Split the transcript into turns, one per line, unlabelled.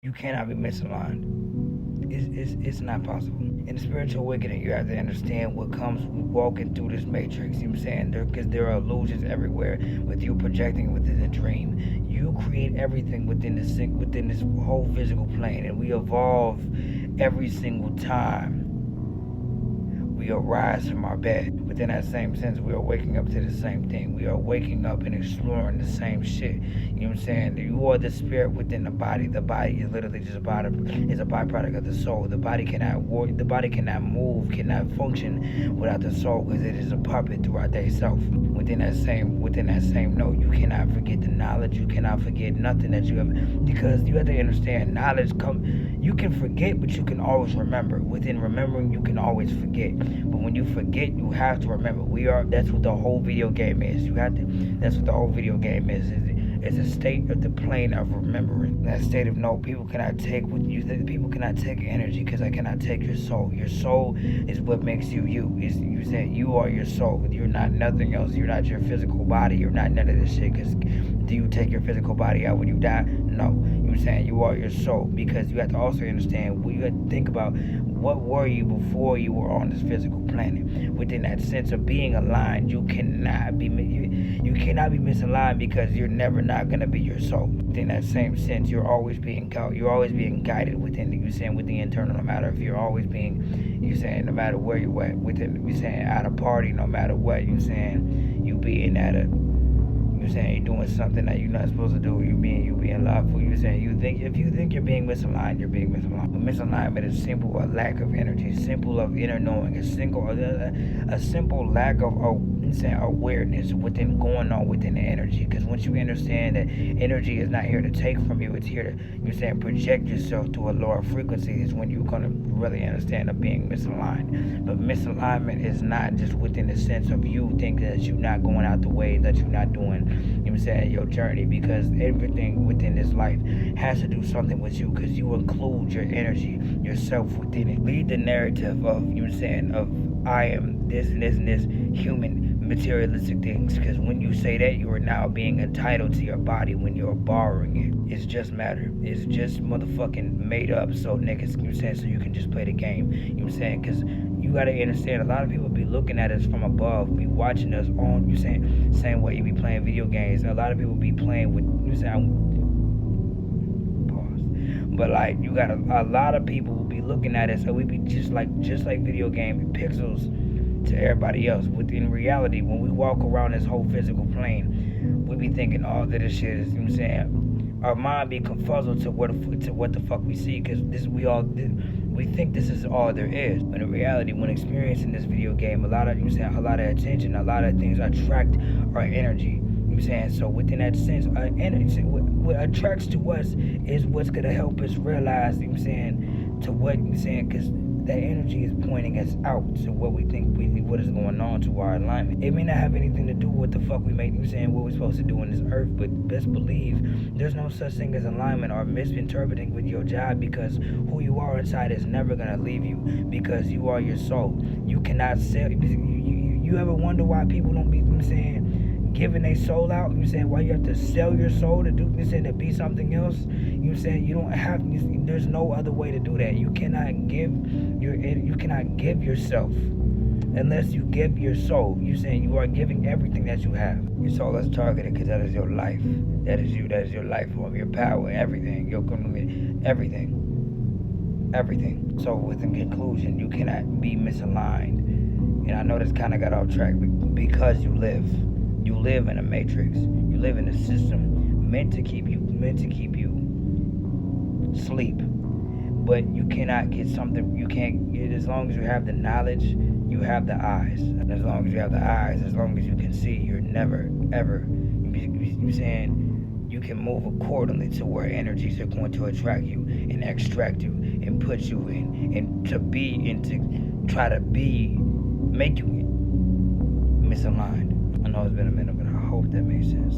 You cannot be misaligned. It's not possible. In the spiritual awakening, you have to understand what comes with walking through this matrix. You know what I'm saying? Because there are illusions everywhere. With you projecting within the dream, you create everything within this whole physical plane, and we evolve every single time we arise from our bed. Within that same sense, we are waking up to the same thing. We are waking up and exploring the same shit. You know what I'm saying? You are the spirit within the body. The body is literally just a byproduct of the soul. The body cannot work. The body cannot move, cannot function without the soul, because it is a puppet throughout that self. Within that same note, you cannot forget the knowledge. You cannot forget nothing that you have, because you have to understand knowledge come. You can forget, but you can always remember. Within remembering, you can always forget. But when you forget, you have to remember. That's what the whole video game is. That's what the whole video game is. It's a state of the plane of remembering. That state of no, people cannot take people cannot take energy, because I cannot take your soul. Your soul is what makes you you. You said you are your soul. You're not nothing else. You're not your physical body. You're not none of this shit. Because do you take your physical body out when you die? No. You were saying you are your soul, because you have to also understand, you have to think about what were you before you were on this physical planet. Within that sense of being aligned, you cannot be misaligned, because you're never not gonna be your soul. Within that same sense, you're always being guided within with the internal. No matter if you're always being, no matter where you at within, at a party, no matter what, you being at a, you're doing something that you're not supposed to do. You being lawful. If you think you're being misaligned, you're being misaligned. But misalignment is simple a lack of energy, simple of inner knowing, a simple lack of awareness within going on within the energy. Because once you understand that energy is not here to take from you, it's here to project yourself to a lower frequency, is when you're gonna really understand of being misaligned. But misalignment is not just within the sense of you thinking that you're not going out the way, that you're not doing, your journey, because everything within this life has to do something with you, because you include your energy, yourself within it. Lead the narrative of, of I am this and this and this human materialistic things, because when you say that, you are now being entitled to your body when you're borrowing it. It's just matter. It's just motherfucking made up, so niggas, so you can just play the game. Because you gotta understand, a lot of people be looking at us from above, be watching us on, same way you be playing video games. A lot of people be playing with, but like, you got a lot of people will be looking at us, so we be just like video game pixels to everybody else. Within reality, when we walk around this whole physical plane, we be thinking all that this shit is, our mind be confuzzled to what the fuck we see, because we think this is all there is. But in reality, when experiencing this video game, a lot of attention, a lot of things attract our energy. So within that sense, energy, what attracts to us is what's gonna help us realize, to what because that energy is pointing us out to what we think what is going on, to our alignment. It may not have anything to do with what the fuck we make, what we're supposed to do on this earth, but best believe there's no such thing as alignment or misinterpreting with your job, because who you are inside is never gonna leave you, because you are your soul. You cannot sell. You ever wonder why people don't be giving their soul out? Why you have to sell your soul to do to be something else? You don't have. There's no other way to do that. You cannot give yourself unless you give your soul. You are giving everything that you have. Your soul is targeted, because that is your life. That is you. That is your life form, your power, everything. Your community, everything. So, within conclusion, you cannot be misaligned. And I know this kind of got off track, because you live in a matrix. You live in a system meant to keep you sleep. But you cannot get something. You can't get, as long as you have the knowledge, you have the eyes. And as long as you have the eyes, as long as you can see, you're never ever. You can move accordingly to where energies are going to attract you and extract you and put you in, and to try to make you misaligned. I know it's been a minute, but I hope that makes sense.